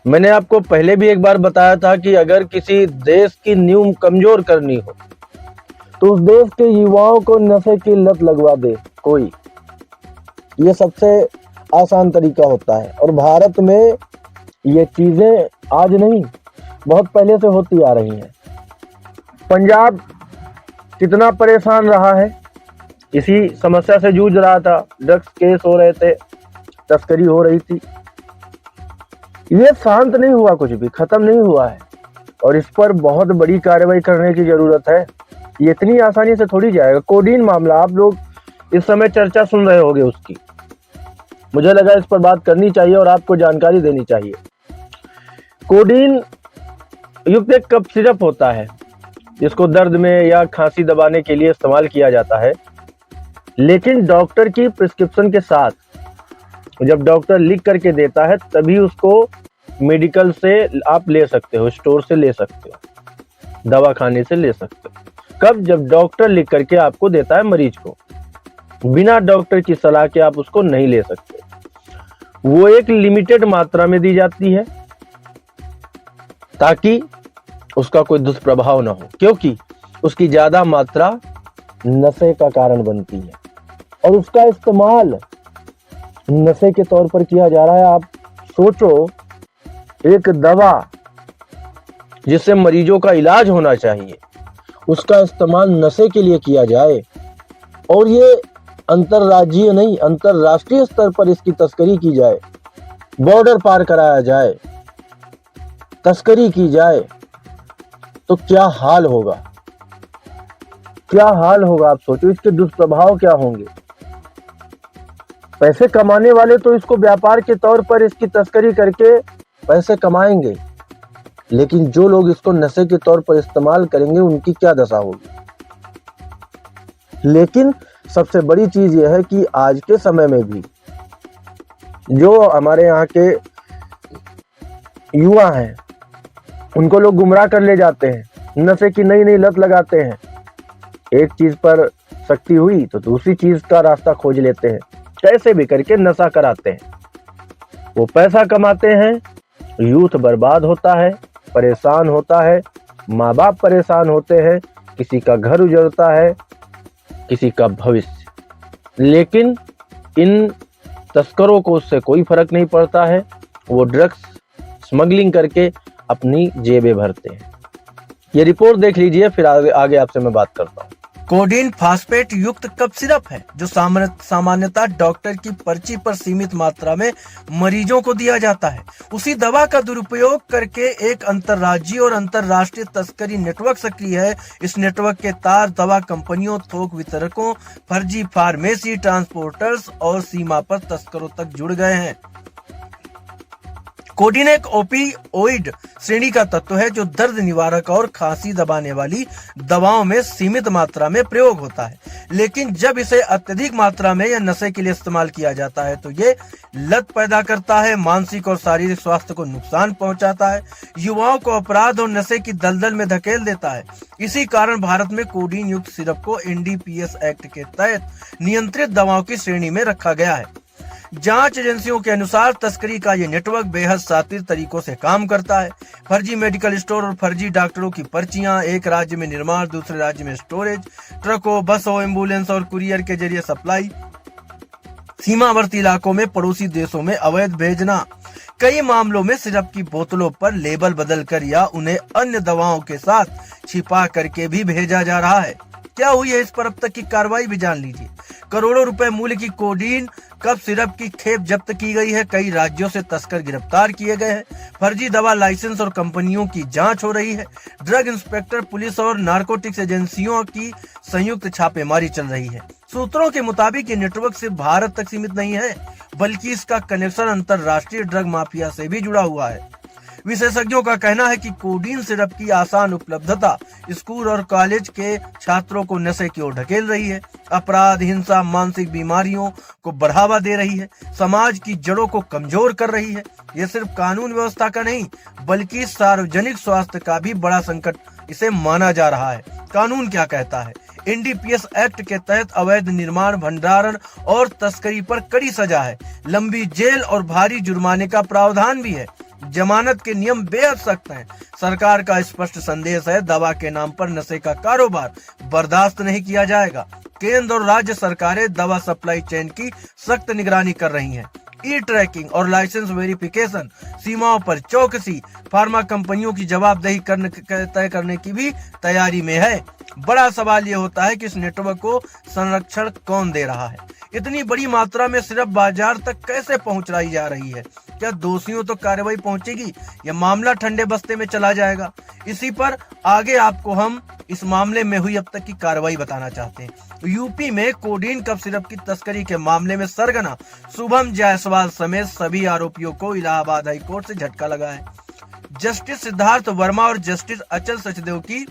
मैंने आपको पहले भी एक बार बताया था कि अगर किसी देश की नींव कमजोर करनी हो तो उस देश के युवाओं को नशे की लत लगवा दे कोई। ये सबसे आसान तरीका होता है और भारत में ये चीजें आज नहीं, बहुत पहले से होती आ रही हैं। पंजाब कितना परेशान रहा है, इसी समस्या से जूझ रहा था। ड्रग्स केस हो रहे थे, तस्करी हो रही थी। ये शांत नहीं हुआ, कुछ भी खत्म नहीं हुआ है और इस पर बहुत बड़ी कार्रवाई करने की जरूरत है। ये इतनी आसानी से थोड़ी जाएगा। कोडीन मामला, आप लोग इस समय चर्चा सुन रहे होंगे उसकी। मुझे लगा इस पर बात करनी चाहिए और आपको जानकारी देनी चाहिए। कोडीन युक्त एक कफ सिरप होता है जिसको दर्द में या खांसी दबाने के लिए इस्तेमाल किया जाता है, लेकिन डॉक्टर की प्रिस्क्रिप्शन के साथ। जब डॉक्टर लिख करके देता है तभी उसको मेडिकल से आप ले सकते हो, स्टोर से ले सकते हो, दवा खाने से ले सकते हो। कब? जब डॉक्टर लिख करके आपको देता है मरीज को। बिना डॉक्टर की सलाह के आप उसको नहीं ले सकते। वो एक लिमिटेड मात्रा में दी जाती है ताकि उसका कोई दुष्प्रभाव ना हो, क्योंकि उसकी ज्यादा मात्रा नशे का कारण बनती है और उसका इस्तेमाल नशे के तौर पर किया जा रहा है। आप सोचो, एक दवा जिससे मरीजों का इलाज होना चाहिए उसका इस्तेमाल नशे के लिए किया जाए और ये अंतर्राज्यीय नहीं, अंतर्राष्ट्रीय स्तर पर इसकी तस्करी की जाए, बॉर्डर पार कराया जाए, तस्करी की जाए, तो क्या हाल होगा, क्या हाल होगा। आप सोचो इसके दुष्प्रभाव क्या होंगे। पैसे कमाने वाले तो इसको व्यापार के तौर पर इसकी तस्करी करके पैसे कमाएंगे, लेकिन जो लोग इसको नशे के तौर पर इस्तेमाल करेंगे उनकी क्या दशा होगी। लेकिन सबसे बड़ी चीज यह है कि आज के समय में भी जो हमारे यहाँ के युवा हैं उनको लोग गुमराह कर ले जाते हैं, नशे की नई नई लत लगाते हैं। एक चीज पर शक्ति हुई तो दूसरी चीज का रास्ता खोज लेते हैं, कैसे भी करके नशा कराते हैं। वो पैसा कमाते हैं, यूथ बर्बाद होता है, परेशान होता है, माँ बाप परेशान होते हैं, किसी का घर उजड़ता है, किसी का भविष्य। लेकिन इन तस्करों को उससे कोई फर्क नहीं पड़ता है। वो ड्रग्स स्मगलिंग करके अपनी जेबें भरते हैं। ये रिपोर्ट देख लीजिए, फिर आगे आपसे मैं बात करता हूँ। कोडीन फास्फेट युक्त कफ सिरप है जो सामान्यतः डॉक्टर की पर्ची पर सीमित मात्रा में मरीजों को दिया जाता है। उसी दवा का दुरुपयोग करके एक अंतर्राज्यीय और अंतर्राष्ट्रीय तस्करी नेटवर्क सक्रिय है। इस नेटवर्क के तार दवा कंपनियों, थोक वितरकों, फर्जी फार्मेसी, ट्रांसपोर्टर्स और सीमा पर तस्करों तक जुड़ गए हैं। कोडीन एक ओपियोइड श्रेणी का तत्व है जो दर्द निवारक और खांसी दबाने वाली दवाओं में सीमित मात्रा में प्रयोग होता है, लेकिन जब इसे अत्यधिक मात्रा में या नशे के लिए इस्तेमाल किया जाता है तो ये लत पैदा करता है, मानसिक और शारीरिक स्वास्थ्य को नुकसान पहुंचाता है, युवाओं को अपराध और नशे की दलदल में धकेल देता है। इसी कारण भारत में कोडीन युक्त सिरप को एनडीपीएस एक्ट के तहत नियंत्रित दवाओं की श्रेणी में रखा गया है। जांच एजेंसियों के अनुसार तस्करी का ये नेटवर्क बेहद शातिर तरीकों से काम करता है। फर्जी मेडिकल स्टोर और फर्जी डॉक्टरों की पर्चियां, एक राज्य में निर्माण, दूसरे राज्य में स्टोरेज, ट्रकों, बसों, एम्बुलेंस और कुरियर के जरिए सप्लाई, सीमावर्ती इलाकों में पड़ोसी देशों में अवैध भेजना। कई मामलों में सिरप की बोतलों पर लेबल बदलकर या उन्हें अन्य दवाओं के साथ छिपा करके भी भेजा जा रहा है। क्या हुई है इस पर अब तक की कार्रवाई भी जान लीजिए। करोड़ों रुपए मूल्य की कोडीन कफ सिरप की खेप जब्त की गई है। कई राज्यों से तस्कर गिरफ्तार किए गए हैं। फर्जी दवा लाइसेंस और कंपनियों की जांच हो रही है। ड्रग इंस्पेक्टर, पुलिस और नारकोटिक्स एजेंसियों की संयुक्त छापेमारी चल रही है। सूत्रों के मुताबिक ये नेटवर्क सिर्फ भारत तक सीमित नहीं है, बल्कि इसका कनेक्शन अंतर्राष्ट्रीय ड्रग माफिया से भी जुड़ा हुआ है। विशेषज्ञों का कहना है कि कोडीन सिरप की आसान उपलब्धता स्कूल और कॉलेज के छात्रों को नशे की ओर ढकेल रही है, अपराध, हिंसा, मानसिक बीमारियों को बढ़ावा दे रही है, समाज की जड़ों को कमजोर कर रही है। ये सिर्फ कानून व्यवस्था का नहीं, बल्कि सार्वजनिक स्वास्थ्य का भी बड़ा संकट इसे माना जा रहा है। कानून क्या कहता है? एनडीपीएस एक्ट के तहत अवैध निर्माण, भंडारण और तस्करी पर कड़ी सजा है, लंबी जेल और भारी जुर्माने का प्रावधान भी है। जमानत के नियम बेहद सख्त हैं। सरकार का स्पष्ट संदेश है, दवा के नाम पर नशे का कारोबार बर्दाश्त नहीं किया जाएगा। केंद्र और राज्य सरकारें दवा सप्लाई चेन की सख्त निगरानी कर रही हैं। ई ट्रैकिंग और लाइसेंस वेरिफिकेशन, सीमाओं पर चौकसी, फार्मा कंपनियों की जवाबदेही तय करने की भी तैयारी में है। बड़ा सवाल ये होता है कि इस नेटवर्क को संरक्षण कौन दे रहा है? इतनी बड़ी मात्रा में सिर्फ बाजार तक कैसे पहुंचाई जा रही है? क्या दोषियों तो कार्रवाई पहुंचेगी या मामला ठंडे बस्ते में चला जाएगा? इसी पर आगे आपको हम इस मामले में हुई अब तक की कार्रवाई बताना चाहते हैं। यूपी में कोडीन कफ सिरप की तस्करी के मामले में सरगना शुभम जायसवाल समेत सभी आरोपियों को इलाहाबाद हाई कोर्ट से झटका लगा है। जस्टिस सिद्धार्थ वर्मा और जस्टिस अचल सचदेव की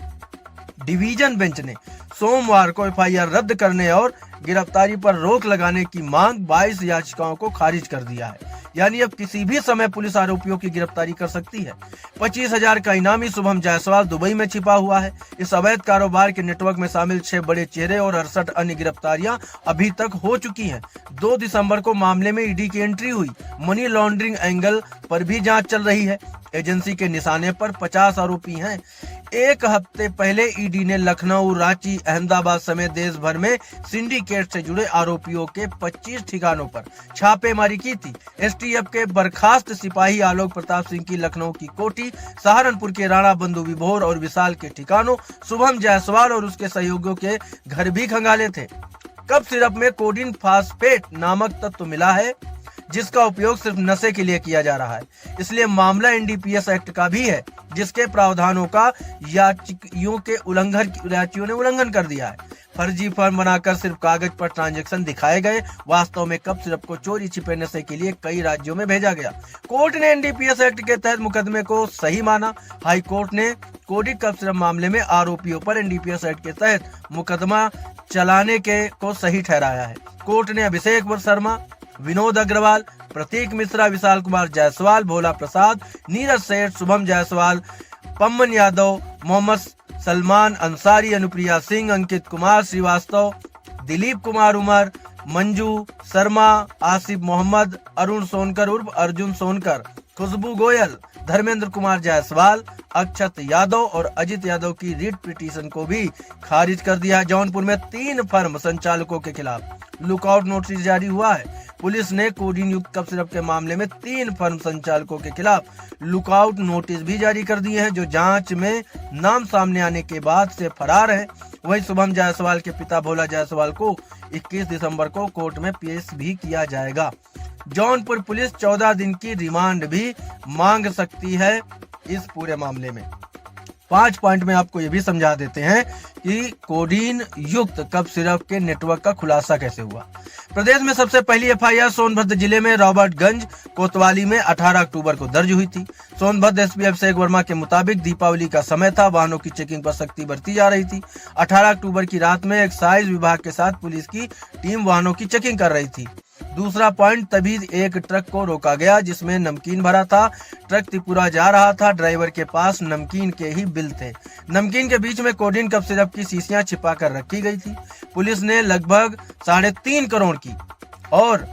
डिवीजन बेंच ने सोमवार को एफआईआर रद्द करने और गिरफ्तारी पर रोक लगाने की मांग 22 याचिकाओं को खारिज कर दिया है। यानी अब किसी भी समय पुलिस आरोपियों की गिरफ्तारी कर सकती है। 25,000 का इनामी शुभम जायसवाल दुबई में छिपा हुआ है। इस अवैध कारोबार के नेटवर्क में शामिल 6 बड़े चेहरे और 68 अन्य गिरफ्तारियां अभी तक हो चुकी हैं। 2 दिसंबर को मामले में ईडी की एंट्री हुई। मनी लॉन्ड्रिंग एंगल पर भी जांच चल रही है। एजेंसी के निशाने पर 50 आरोपी हैं। एक हफ्ते पहले ईडी ने लखनऊ, रांची, अहमदाबाद समेत देश भर में सिंडिकेट से जुड़े आरोपियों के 25 ठिकानों पर छापेमारी की थी। एसटीएफ के बर्खास्त सिपाही आलोक प्रताप सिंह की लखनऊ की कोठी, सहारनपुर के राणा बंधु विभोर और विशाल के ठिकानों, शुभम जायसवाल और उसके सहयोगियों के घर भी खंगाले थे। कफ सिरप में कोडीन फास्फेट नामक तत्व मिला है, जिसका उपयोग सिर्फ नशे के लिए किया जा रहा है। इसलिए मामला एनडीपीएस एक्ट का भी है, जिसके प्रावधानों का याचियों ने उल्लंघन कर दिया है। फर्जी फर्म बनाकर सिर्फ कागज पर ट्रांजैक्शन दिखाए गए। वास्तव में कफ सिरप को चोरी छिपे नशे के लिए कई राज्यों में भेजा गया। कोर्ट ने एनडीपीएस एक्ट के तहत मुकदमे को सही माना। हाई कोर्ट ने कोडीन कफ सिरप मामले में आरोपियों पर एनडीपीएस एक्ट के तहत मुकदमा चलाने को सही ठहराया है। कोर्ट ने अभिषेक शर्मा, विनोद अग्रवाल, प्रतीक मिश्रा, विशाल कुमार जायसवाल, भोला प्रसाद, नीरज सेठ, शुभम जायसवाल, पम्मन यादव, मोहम्मद सलमान अंसारी, अनुप्रिया सिंह, अंकित कुमार श्रीवास्तव, दिलीप कुमार उमर, मंजू शर्मा, आसिफ मोहम्मद, अरुण सोनकर उर्फ अर्जुन सोनकर, खुशबू गोयल, धर्मेंद्र कुमार जायसवाल, अक्षत यादव और अजित यादव की रिट पिटीशन को भी खारिज कर दिया। जौनपुर में 3 फर्म संचालकों के खिलाफ लुकआउट नोटिस जारी हुआ है। पुलिस ने कोडीन युक्त कफ सिरप के मामले में 3 फर्म संचालकों के खिलाफ लुकआउट नोटिस भी जारी कर दिए हैं, जो जांच में नाम सामने आने के बाद से फरार है। वहीं शुभम जायसवाल के पिता भोला जायसवाल को 21 दिसंबर को कोर्ट में पेश भी किया जाएगा। जौनपुर पुलिस 14 दिन की रिमांड भी मांग सकती है इस पूरे मामले में। 5 पॉइंट में आपको ये भी समझा देते हैं कि कोडीन युक्त कफ सिरप के नेटवर्क का खुलासा कैसे हुआ। प्रदेश में सबसे पहली एफआईआर सोनभद्र जिले में रॉबर्टगंज कोतवाली में 18 अक्टूबर को दर्ज हुई थी। सोनभद्र एसपी अभिषेक वर्मा के मुताबिक दीपावली का समय था, वाहनों की चेकिंग पर सख्ती बरती जा रही थी। 18 अक्टूबर की रात में एक्साइज विभाग के साथ पुलिस की टीम वाहनों की चेकिंग कर रही थी। दूसरा पॉइंट, तभी एक ट्रक को रोका गया जिसमें नमकीन भरा था। ट्रक त्रिपुरा जा रहा था। ड्राइवर के पास नमकीन के ही बिल थे। नमकीन के बीच में कोडीन कफ सिरप की शीशियां छिपा कर रखी गई थी। पुलिस ने लगभग 3.5 करोड़ की और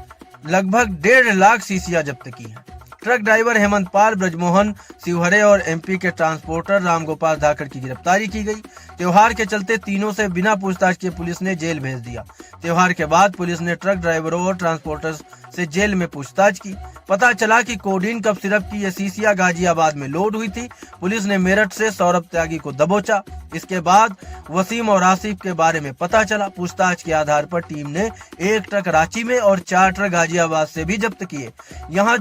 लगभग 1.5 लाख शीशियां जब्त की हैं। ट्रक ड्राइवर हेमंत पाल, ब्रजमोहन शिवहरे और एमपी के ट्रांसपोर्टर रामगोपाल धाकड़ की गिरफ्तारी की गई। त्योहार के चलते तीनों से बिना पूछताछ किए पुलिस ने जेल भेज दिया। त्योहार के बाद पुलिस ने ट्रक ड्राइवरों और ट्रांसपोर्टर्स से जेल में पूछताछ की। पता चला कि कोडीन कफ सिरप की ये शीशियां गाजियाबाद में लोड हुई थी। पुलिस ने मेरठ से सौरभ त्यागी को दबोचा। इसके बाद वसीम और आसिफ के बारे में पता चला। पूछताछ के आधार पर टीम ने 1 ट्रक रांची में और 4 ट्रक गाजियाबाद से भी जब्त किए। यहाँ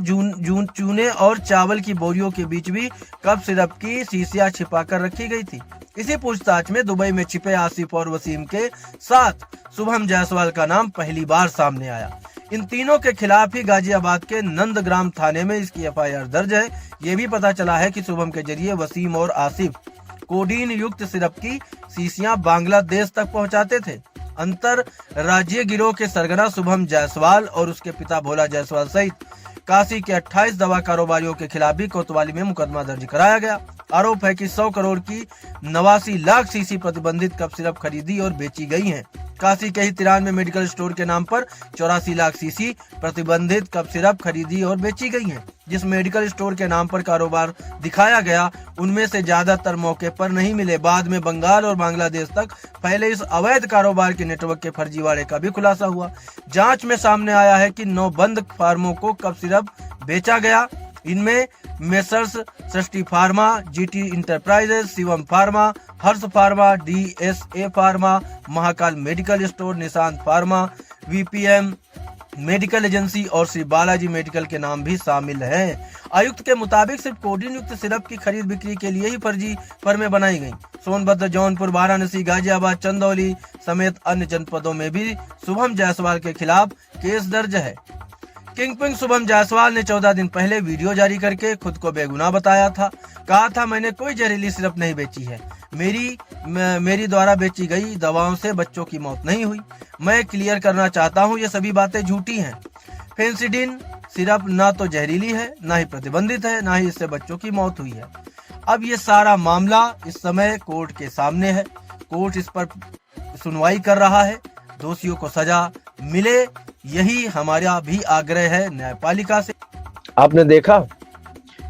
चूने और चावल की बोरियों के बीच भी कफ सिरप की शीशियां छिपा कर रखी गई थी। इसी पूछताछ में दुबई में छिपे आसिफ और वसीम के साथ शुभम जायसवाल का नाम पहली बार सामने आया। इन तीनों के खिलाफ ही गाजियाबाद के नंदग्राम थाने में इसकी एफआईआर दर्ज है। ये भी पता चला है कि शुभम के जरिए वसीम और आसिफ कोडीन युक्त सिरप की शीशियां बांग्लादेश तक पहुंचाते थे। अंतर राज्य गिरोह के सरगना शुभम जायसवाल और उसके पिता भोला जायसवाल सहित काशी के 28 दवा कारोबारियों के खिलाफ भी कोतवाली में मुकदमा दर्ज कराया गया। आरोप है कि 100 करोड़ की 89 लाख शीशी प्रतिबंधित कफ सिरप खरीदी और बेची गई हैं। काशी के ही 93 मेडिकल स्टोर के नाम पर 84 लाख सीसी प्रतिबंधित कफ सिरप खरीदी और बेची गई हैं। जिस मेडिकल स्टोर के नाम पर कारोबार दिखाया गया उनमें से ज्यादातर मौके पर नहीं मिले। बाद में बंगाल और बांग्लादेश तक फैले इस अवैध कारोबार के नेटवर्क के फर्जीवाड़े का भी खुलासा हुआ। जांच में सामने आया है कि 9 बंद फार्मों को कफ सिरप बेचा गया। इनमें Messrs Srishti pharma, GT enterprises, Shivam pharma, Harsh pharma, DSA pharma, Mahakal medical store, Nishant pharma, VPM medical agency और श्री बालाजी मेडिकल के नाम भी शामिल हैं। आयुक्त के मुताबिक सिर्फ कोडीन युक्त सिरप की खरीद बिक्री के लिए ही फर्जी फर्में बनाई गईं। सोनभद्र, जौनपुर, वाराणसी, गाजियाबाद, चंदौली समेत अन्य जनपदों में भी शुभम जायसवाल के खिलाफ केस दर्ज है। किंगपिन शुभम जायसवाल ने 14 दिन पहले वीडियो जारी करके खुद को बेगुनाह बताया था। कहा था, मैंने कोई जहरीली सिरप नहीं बेची है। मेरी द्वारा बेची गई दवाओं से बच्चों की मौत नहीं हुई। मैं क्लियर करना चाहता हूँ, ये सभी बातें झूठी हैं। फेंसिडिन सिरप ना तो जहरीली है, ना ही प्रतिबंधित है, ना ही इससे बच्चों की मौत हुई है। अब ये सारा मामला इस समय कोर्ट के सामने है। कोर्ट इस पर सुनवाई कर रहा है। दोषियों को सजा मिले, यही हमारा भी आग्रह है न्यायपालिका से। आपने देखा,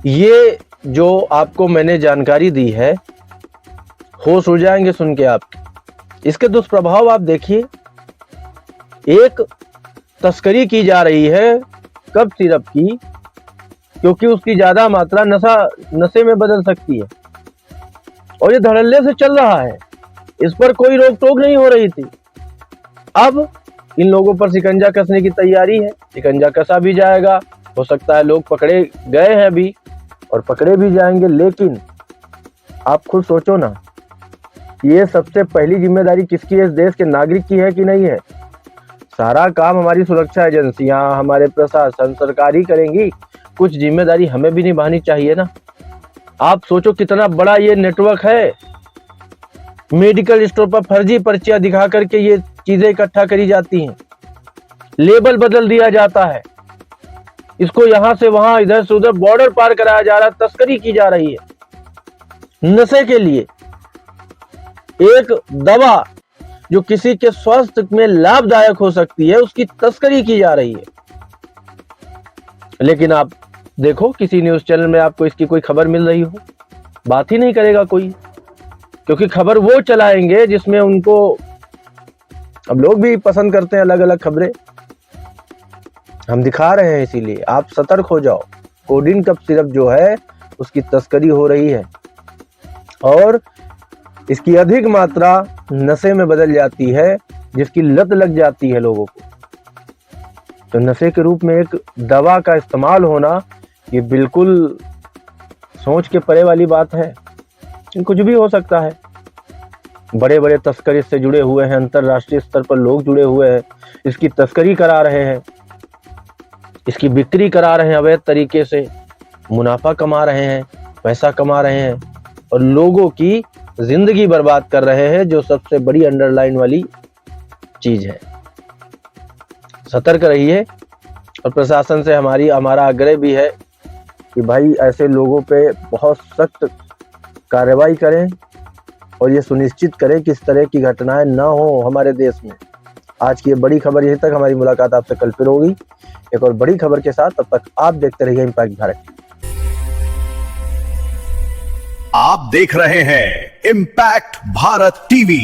ये जो आपको मैंने जानकारी दी है, होश उड़ जाएंगे सुन के आप। इसके दुष्प्रभाव आप देखिए। एक तस्करी की जा रही है कफ सिरप की, क्योंकि उसकी ज्यादा मात्रा नशे में बदल सकती है, और ये धड़ल्ले से चल रहा है। इस पर कोई रोक टोक नहीं हो रही थी। अब इन लोगों पर शिकंजा कसने की तैयारी है। शिकंजा कसा भी जाएगा, हो सकता है लोग पकड़े गए हैं अभी और पकड़े भी जाएंगे। लेकिन आप खुद सोचो ना, ये सबसे पहली जिम्मेदारी किसकी है? इस देश के नागरिक की है कि नहीं है? सारा काम हमारी सुरक्षा एजेंसियां, हमारे प्रशासन, सरकार ही करेंगी। कुछ जिम्मेदारी हमें भी निभानी चाहिए ना। आप सोचो कितना बड़ा ये नेटवर्क है। मेडिकल स्टोर पर फर्जी पर्चियां दिखा करके ये चीजें इकट्ठा करी जाती हैं, लेबल बदल दिया जाता है, इसको यहां से वहां, इधर से उधर बॉर्डर पार कराया जा रहा है, तस्करी की जा रही है नशे के लिए। एक दवा जो किसी के स्वास्थ्य में लाभदायक हो सकती है, उसकी तस्करी की जा रही है। लेकिन आप देखो, किसी न्यूज चैनल में आपको इसकी कोई खबर मिल रही हो, बात ही नहीं करेगा कोई, क्योंकि खबर वो चलाएंगे जिसमें उनको, अब लोग भी पसंद करते हैं अलग अलग खबरें, हम दिखा रहे हैं। इसीलिए आप सतर्क हो जाओ। कोडीन कफ सिरप जो है उसकी तस्करी हो रही है, और इसकी अधिक मात्रा नशे में बदल जाती है, जिसकी लत लग जाती है लोगों को। तो नशे के रूप में एक दवा का इस्तेमाल होना, ये बिल्कुल सोच के परे वाली बात है। कुछ भी हो सकता है। बड़े बड़े तस्कर इससे जुड़े हुए हैं, अंतरराष्ट्रीय स्तर पर लोग जुड़े हुए हैं, इसकी तस्करी करा रहे हैं, इसकी बिक्री करा रहे हैं, अवैध तरीके से मुनाफा कमा रहे हैं, पैसा कमा रहे हैं, और लोगों की जिंदगी बर्बाद कर रहे हैं, जो सबसे बड़ी अंडरलाइन वाली चीज है। सतर्क रहिए, और प्रशासन से हमारा आग्रह भी है कि भाई ऐसे लोगों पे बहुत सख्त कार्रवाई करें, और ये सुनिश्चित करें कि इस तरह की घटनाएं ना हो हमारे देश में। आज की ये बड़ी खबर यहीं तक। हमारी मुलाकात आपसे कल फिर होगी एक और बड़ी खबर के साथ। तब तक आप देखते रहिए इम्पैक्ट भारत। आप देख रहे हैं इम्पैक्ट भारत टीवी।